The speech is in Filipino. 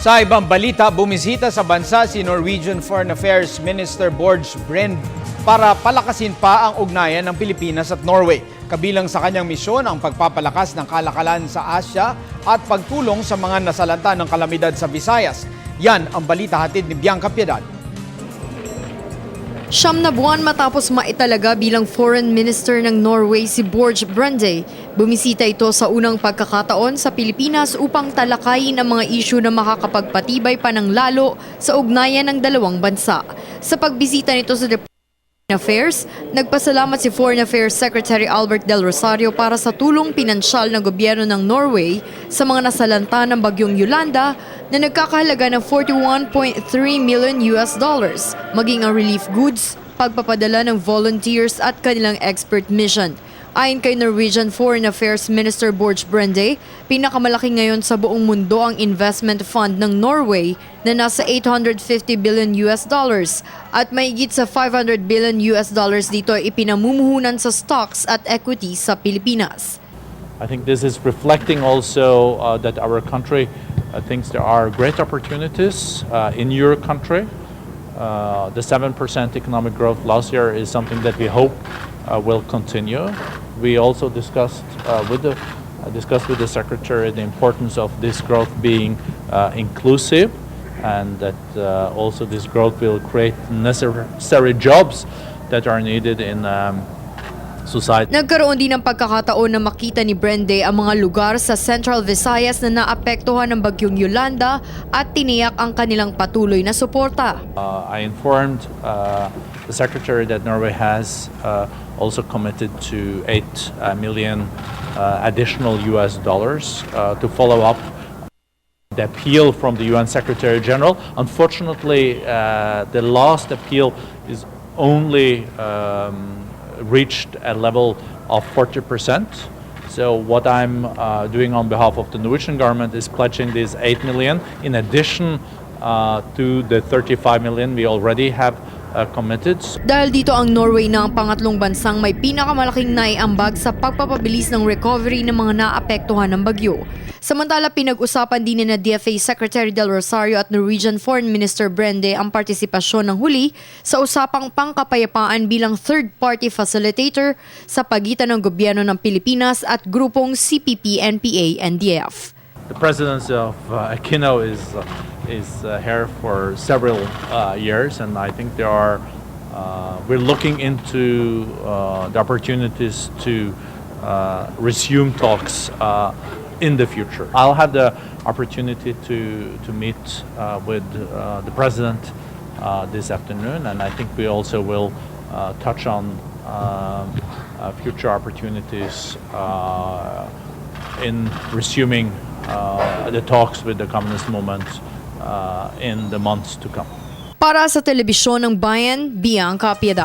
Sa ibang balita, bumisita sa bansa si Norwegian Foreign Affairs Minister Bård Brende para palakasin pa ang ugnayan ng Pilipinas at Norway. Kabilang sa kanyang misyon ang pagpapalakas ng kalakalan sa Asya at pagtulong sa mga nasalanta ng kalamidad sa Visayas. Yan ang balita hatid ni Bianca Piedad. 9 na buwan matapos maitalaga bilang Foreign Minister ng Norway si Bård Brende, bumisita ito sa unang pagkakataon sa Pilipinas upang talakayin ang mga isyu na makakapagpatibay pa ng lalo sa ugnayan ng dalawang bansa. Sa pagbisita nito sa Department of Affairs, nagpasalamat si Foreign Affairs Secretary Albert Del Rosario para sa tulong pinansyal ng gobyerno ng Norway sa mga nasalanta ng bagyong Yolanda na nagkakahalaga ng $41.3 million, maging ang relief goods, pagpapadala ng volunteers at kanilang expert mission. Ayon kay Norwegian Foreign Affairs Minister Bård Brende, pinakamalaki ngayon sa buong mundo ang investment fund ng Norway na nasa $850 billion at mahigit sa $500 billion dito ay ipinamumuhunan sa stocks at equities sa Pilipinas. I think this is reflecting also that our country thinks there are great opportunities in your country. The 7% economic growth last year is something that we hope will continue. We also discussed with the Secretary the importance of this growth being inclusive, and that also this growth will create necessary jobs that are needed in society. Nagkaroon din ng pagkakataon na makita ni Brende ang mga lugar sa Central Visayas na naapektuhan ng bagyong Yolanda at tiniyak ang kanilang patuloy na suporta. I informed the Secretary that Norway has also committed to 8 million additional US dollars to follow up the appeal from the UN Secretary General. Unfortunately, the last appeal is only reached a level of 40%. So what I'm doing on behalf of the Norwegian government is pledging this 8 million in addition to the 35 million we already have committed. Dahil dito ang Norway na ang pangatlong bansang may pinakamalaking naiambag sa pagpapabilis ng recovery ng mga naapektuhan ng bagyo. Samantala, pinag-usapan din ni DFA Secretary Del Rosario at Norwegian Foreign Minister Brende ang partisipasyon ng huli sa usapang pangkapayapaan bilang third-party facilitator sa pagitan ng gobyerno ng Pilipinas at grupong CPP, NPA, NDF. The presidency of Aquino is here for several years, and I think we're looking into the opportunities to resume talks in the future. I'll have the opportunity to meet with the president this afternoon, and I think we also will touch on future opportunities in resuming the talks with the communist movement in the months to come. Para sa Telebisyon ng Bayan, Bianca Piedad.